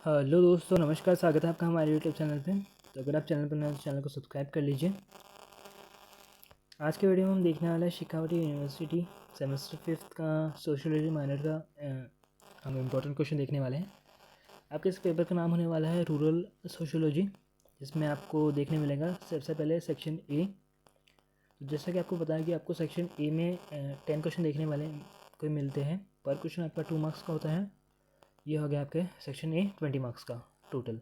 Hello दोस्तों, नमस्कार। स्वागत है आपका हमारे यूट्यूब चैनल पे। तो अगर आप चैनल पर नए तो चैनल को सब्सक्राइब कर लीजिए। आज के वीडियो में हम देखने वाले हैं शेखावटी यूनिवर्सिटी सेमेस्टर 5 का सोशियोलॉजी माइनर का हम इम्पोर्टेंट क्वेश्चन देखने वाले हैं। आपके इस पेपर का नाम होने वाला है रूरल सोशियोलॉजी, जिसमें आपको देखने मिलेगा सबसे पहले सेक्शन ए। तो जैसा कि आपको पता है कि आपको सेक्शन ए में 10 क्वेश्चन देखने वाले कोई मिलते हैं। पर क्वेश्चन आपका 2 मार्क्स का होता है। ये हो गया आपके सेक्शन ए 20 मार्क्स का टोटल।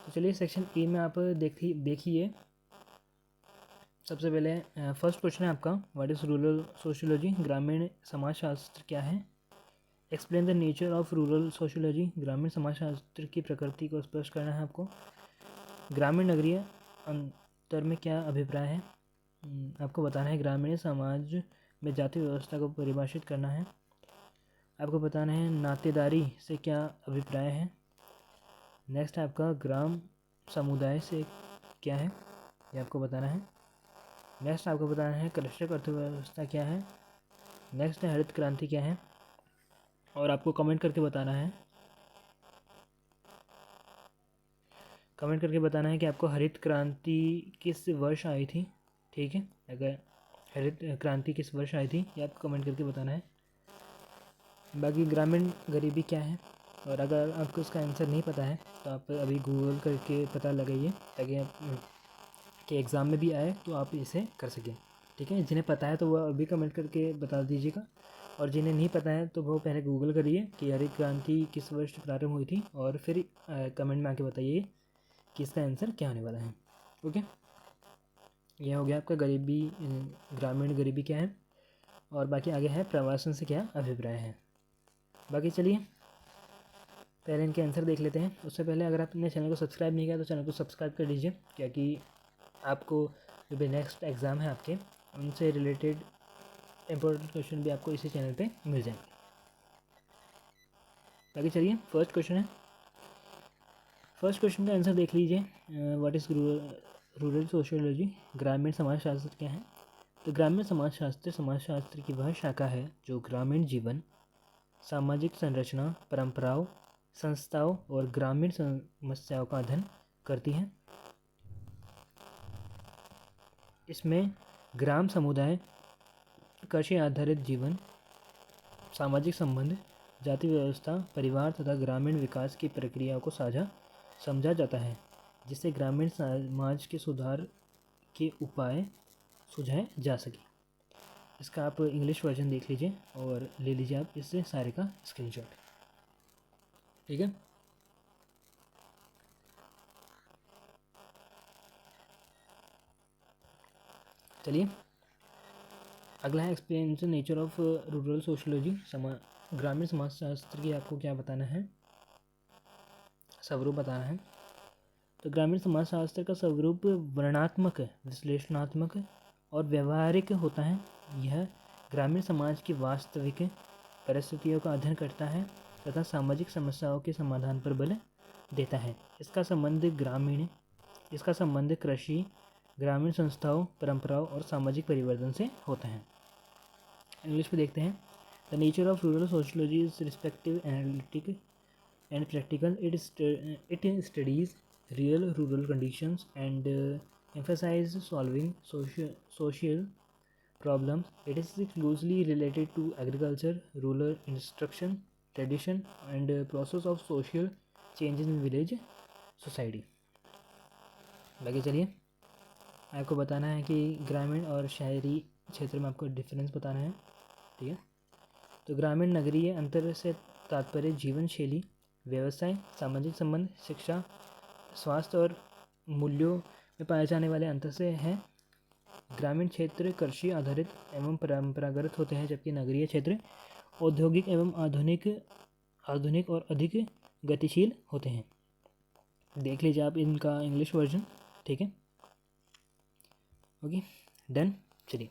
तो चलिए सेक्शन ए में आप देखिए। सबसे पहले फर्स्ट क्वेश्चन है आपका, व्हाट इज़ रूरल सोशियोलॉजी, ग्रामीण समाजशास्त्र क्या है। Explain the nature of rural sociology, ग्रामीण समाजशास्त्र की प्रकृति को स्पष्ट करना है आपको। ग्रामीण नगरीय अंतर में क्या अभिप्राय है, आपको बताना है। ग्रामीण समाज में जाति व्यवस्था को परिभाषित करना है, आपको बताना है। नातेदारी से क्या अभिप्राय है। नेक्स्ट है आपका ग्राम समुदाय से क्या है, ये आपको बताना है। नेक्स्ट आपको बताना है कृषक अर्थव्यवस्था क्या है। नेक्स्ट है हरित क्रांति क्या है, और आपको कमेंट करके बताना है। कमेंट करके बताना है कि आपको हरित क्रांति किस वर्ष आई थी। ठीक है, अगर हरित क्रांति किस वर्ष आई थी ये आपको कमेंट करके बताना है। बाकी ग्रामीण गरीबी क्या है, और अगर आपको इसका आंसर नहीं पता है तो आप अभी गूगल करके पता लगाइए, ताकि आप कि एग्ज़ाम में भी आए तो आप इसे कर सकें। ठीक है, जिन्हें पता है तो वह अभी कमेंट करके बता दीजिएगा, और जिन्हें नहीं पता है तो वो पहले गूगल करिए कि हरित क्रांति किस वर्ष प्रारंभ हुई थी, और फिर कमेंट में आके बताइए कि इसका आंसर क्या होने वाला है। ओके, यह हो गया आपका गरीबी, ग्रामीण गरीबी क्या है, और बाकी आगे है प्रवासन से क्या अभिप्राय है। बाकी चलिए पहले इनके आंसर देख लेते हैं। उससे पहले अगर आपने चैनल को सब्सक्राइब नहीं किया तो चैनल को सब्सक्राइब कर लीजिए, क्योंकि आपको जो भी नेक्स्ट एग्ज़ाम है आपके, उनसे रिलेटेड इम्पोर्टेंट क्वेश्चन भी आपको इसी चैनल पे मिल जाएंगे। बाकी चलिए फर्स्ट क्वेश्चन है। फर्स्ट क्वेश्चन का आंसर देख लीजिए, व्हाट इज़ रूरल सोशियोलॉजी, ग्रामीण समाजशास्त्र क्या है। तो ग्रामीण समाजशास्त्र की वह शाखा है जो ग्रामीण जीवन, सामाजिक संरचना, परंपराओं, संस्थाओं और ग्रामीण समस्याओं का अध्ययन करती है। इसमें ग्राम समुदाय, कृषि आधारित जीवन, सामाजिक संबंध, जाति व्यवस्था, परिवार तथा ग्रामीण विकास की प्रक्रियाओं को साझा समझा जाता है, जिससे ग्रामीण समाज के सुधार के उपाय सुझाए जा सके। इसका आप इंग्लिश वर्जन देख लीजिए और ले लीजिए आप इससे सारे का स्क्रीनशॉट। ठीक है, चलिए अगला है explain the nature of rural sociology, ग्रामीण समाजशास्त्र की आपको क्या बताना है, स्वरूप बताना है। तो ग्रामीण समाजशास्त्र का स्वरूप वर्णनात्मक, विश्लेषणात्मक और व्यवहारिक होता है। यह ग्रामीण समाज की वास्तविक परिस्थितियों का अध्ययन करता है तथा सामाजिक समस्याओं के समाधान पर बल देता है। इसका संबंध कृषि, ग्रामीण संस्थाओं, परंपराओं और सामाजिक परिवर्तन से होता है। इंग्लिश में देखते हैं। The nature of rural sociology is respective, analytic and practical. It studies real rural conditions and emphasizes solving social problems. It is closely related to agriculture, rural instruction, tradition, and process of social changes in village society. बाकी चलिए आपको बताना है कि ग्रामीण और शहरी क्षेत्र में आपको डिफरेंस बताना है। ठीक है, तो ग्रामीण नगरीय अंतर से तात्पर्य जीवन शैली, व्यवसाय, सामाजिक संबंध, शिक्षा, स्वास्थ्य और मूल्यों में पाए जाने वाले अंतर से है। ग्रामीण क्षेत्र कृषि आधारित एवं परंपरागत होते हैं, जबकि नगरीय क्षेत्र औद्योगिक एवं आधुनिक और अधिक गतिशील होते हैं। देख लीजिए आप इनका इंग्लिश वर्जन। ठीक है, ओके डन। चलिए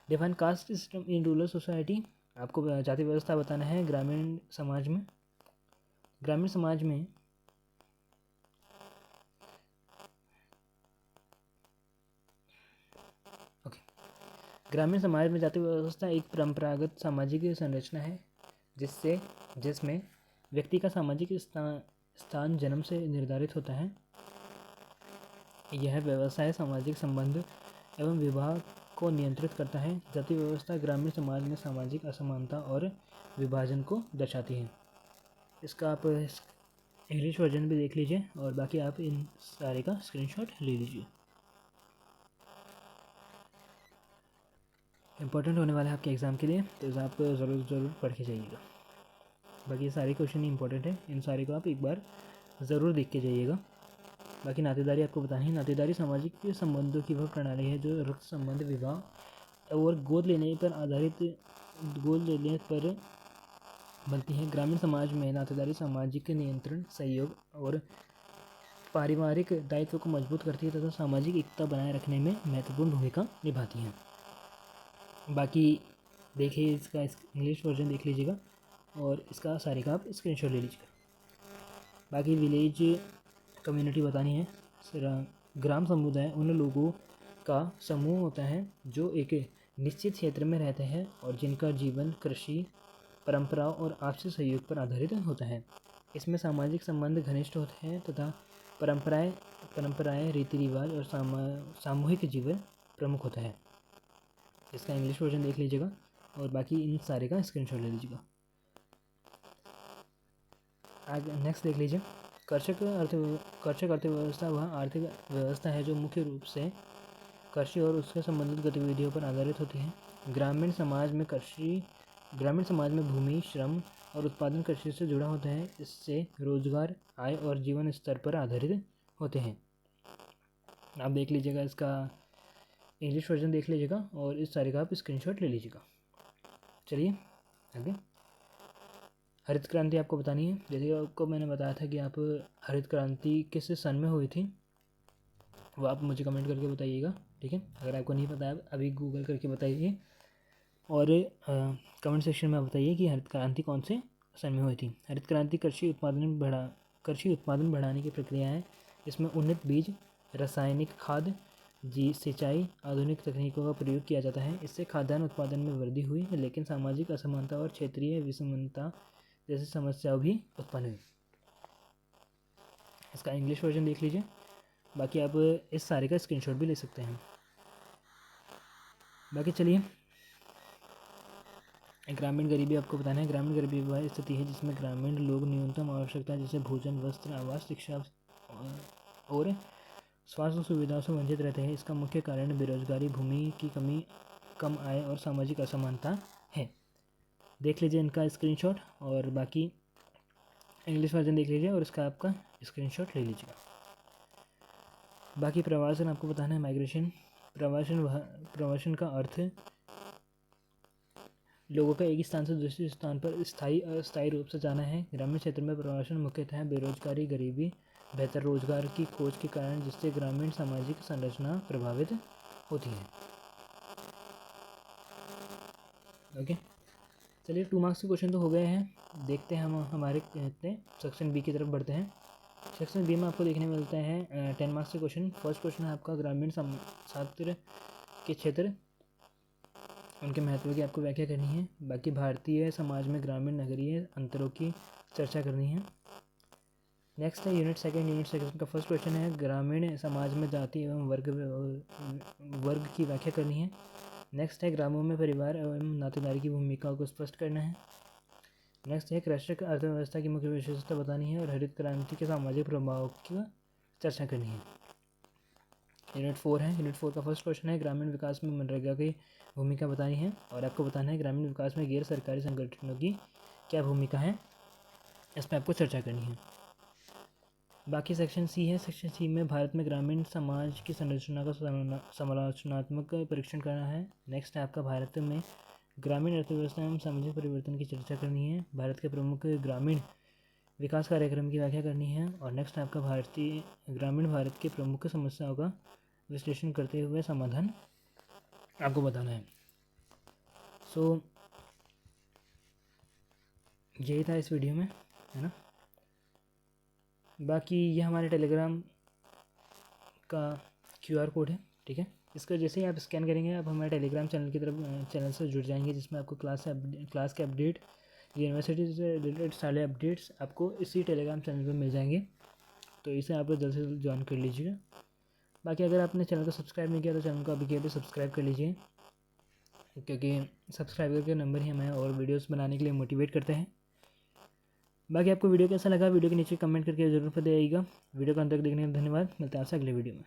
define caste system in rural society, आपको जाति व्यवस्था बताना है ग्रामीण समाज में। ग्रामीण समाज में ग्रामीण समाज में जाति व्यवस्था एक परंपरागत सामाजिक संरचना है जिसमें व्यक्ति का सामाजिक स्थान जन्म से निर्धारित होता है। यह व्यवसाय, सामाजिक संबंध एवं विवाह को नियंत्रित करता है। जाति व्यवस्था ग्रामीण समाज में सामाजिक असमानता और विभाजन को दर्शाती है। इसका आप इंग्लिश वर्जन भी देख लीजिए और बाकी आप इन सारे का स्क्रीनशॉट ले लीजिए। इम्पोर्टेंट होने वाला है आपके एग्ज़ाम के लिए, तो आप ज़रूर पढ़ के जाइएगा। बाकी ये सारे क्वेश्चन इंपॉर्टेंट है, इन सारे को आप एक बार ज़रूर देख के जाइएगा। बाकी नातेदारी आपको बतानी है। नातेदारी सामाजिक संबंधों की वह प्रणाली है जो रक्त संबंध, विवाह और गोद लेने पर बनती है। ग्रामीण समाज में नातेदारी सामाजिक नियंत्रण, सहयोग और पारिवारिक दायित्व को मजबूत करती है तथा सामाजिक एकता बनाए रखने में महत्वपूर्ण भूमिका निभाती है। बाकी देखिए, इसका इंग्लिश वर्जन देख लीजिएगा और इसका सारे का आप स्क्रीनशॉट ले लीजिएगा। बाकी विलेज कम्युनिटी बतानी है। ग्राम समुदाय उन लोगों का समूह होता है जो एक निश्चित क्षेत्र में रहते हैं और जिनका जीवन कृषि, परंपराओं और आपसी सहयोग पर आधारित होता है। इसमें सामाजिक संबंध घनिष्ठ होते हैं तथा परंपराएं, रीति रिवाज और सामूहिक जीवन प्रमुख होता है। इसका इंग्लिश वर्जन देख लीजिएगा और बाकी इन सारे का स्क्रीनशॉट ले लीजिएगा। आगे नेक्स्ट देख लीजिए। कर्षक अर्थव्यवस्था वह आर्थिक व्यवस्था है जो मुख्य रूप से कृषि और उससे संबंधित गतिविधियों पर आधारित होती है। ग्रामीण समाज में भूमि, श्रम और उत्पादन कृषि से जुड़ा होता है। इससे रोजगार, आय और जीवन स्तर पर आधारित होते हैं। आप देख लीजिएगा, इसका इंग्लिश वर्जन देख लीजिएगा और इस सारे का आप स्क्रीनशॉट ले लीजिएगा। चलिए आगे। हरित क्रांति आपको बतानी है। जैसे आपको मैंने बताया था कि आप हरित क्रांति किस सन में हुई थी, वो आप मुझे कमेंट करके बताइएगा, ठीक है। अगर आपको नहीं पता है अभी गूगल करके बताइए और कमेंट सेक्शन में बताइए कि हरित क्रांति कौन से सन में हुई थी। हरित क्रांति कृषि उत्पादन बढ़ाने की प्रक्रिया है। इसमें उन्नत बीज, रासायनिक खाद, सिंचाई, आधुनिक तकनीकों का प्रयोग किया जाता है। इससे खाद्यान्न उत्पादन में वृद्धि हुई, लेकिन सामाजिक असमानता और क्षेत्रीय विषमता जैसी समस्याएं भी उत्पन्न हुई। इसका इंग्लिश वर्जन देख लीजिए। बाकी आप इस सारे का स्क्रीनशॉट भी ले सकते हैं। बाकी चलिए, ग्रामीण गरीबी आपको बताना है। ग्रामीण गरीबी वह स्थिति है जिसमें ग्रामीण लोग न्यूनतम आवश्यकता जैसे भोजन, वस्त्र, आवास, शिक्षा और स्वास्थ्य सुविधाओं से वंचित रहते हैं। इसका मुख्य कारण बेरोजगारी, भूमि की कमी, कम आय और सामाजिक असमानता है। देख लीजिए इनका स्क्रीनशॉट और बाकी इंग्लिश वर्जन देख लीजिए और इसका आपका स्क्रीनशॉट ले लीजिएगा। बाकी प्रवासन आपको बताना है। माइग्रेशन, प्रवासन का अर्थ लोगों का एक स्थान से दूसरे स्थान पर स्थायी अस्थायी रूप से जाना है। ग्रामीण क्षेत्र में प्रवासन मुख्यतः बेरोजगारी, गरीबी, बेहतर रोजगार की खोज के कारण, जिससे ग्रामीण सामाजिक संरचना प्रभावित होती है। ओके, चलिए 2 मार्क्स के क्वेश्चन तो हो गए हैं। देखते हैं हम हमारे सेक्शन बी की तरफ बढ़ते हैं। सेक्शन बी में आपको देखने मिलते हैं 10 मार्क्स के क्वेश्चन। फर्स्ट क्वेश्चन है आपका ग्रामीण छात्र के क्षेत्र, उनके महत्व की आपको व्याख्या करनी है। बाकी भारतीय समाज में ग्रामीण नगरीय अंतरों की चर्चा करनी है। नेक्स्ट है यूनिट सेकंड का फर्स्ट क्वेश्चन है ग्रामीण समाज में जाति एवं वर्ग की व्याख्या करनी है। नेक्स्ट है ग्रामों में परिवार एवं नातेदारी की भूमिका को स्पष्ट करना है। नेक्स्ट है कृषक अर्थव्यवस्था की मुख्य विशेषता बतानी है और हरित क्रांति के सामाजिक प्रभाव की चर्चा करनी है। यूनिट 4 है। यूनिट 4 का फर्स्ट क्वेश्चन है ग्रामीण विकास में मनरेगा की भूमिका बतानी है और आपको बताना है ग्रामीण विकास में गैर सरकारी संगठनों की क्या भूमिका है, इस पर आपको चर्चा करनी है। बाकी सेक्शन सी है। सेक्शन सी में भारत में ग्रामीण समाज की संरचना का समालोचनात्मक परीक्षण करना है। नेक्स्ट है आपका भारत में ग्रामीण अर्थव्यवस्था एवं सामाजिक परिवर्तन की चर्चा करनी है। भारत के प्रमुख ग्रामीण विकास कार्यक्रम की व्याख्या करनी है और नेक्स्ट है आपका ग्रामीण भारत के प्रमुख समस्याओं का विश्लेषण करते हुए समाधान आपको बताना है। सो यही था इस वीडियो में, है ना। बाकी ये हमारे टेलीग्राम का QR कोड है, ठीक है। इसका जैसे ही आप स्कैन करेंगे आप हमारे टेलीग्राम चैनल से जुड़ जाएंगे, जिसमें आपको क्लास के अपडेट यूनिवर्सिटी से रिलेटेड सारे अपडेट्स आपको इसी टेलीग्राम चैनल पर मिल जाएंगे, तो इसे आप जल्द से जल्द ज्वाइन कर लीजिएगा। बाकी अगर आपने चैनल को सब्सक्राइब नहीं किया तो चैनल को अभी के अभी सब्सक्राइब कर लीजिए, क्योंकि सब्सक्राइबर के नंबर ही हमें और वीडियोस बनाने के लिए मोटिवेट करते हैं। बाकी आपको वीडियो कैसा लगा वीडियो के नीचे कमेंट करके ज़रूर बताइएगा। वीडियो को अंत तक देखने का धन्यवाद। मिलते हैं आपसे अगले वीडियो में।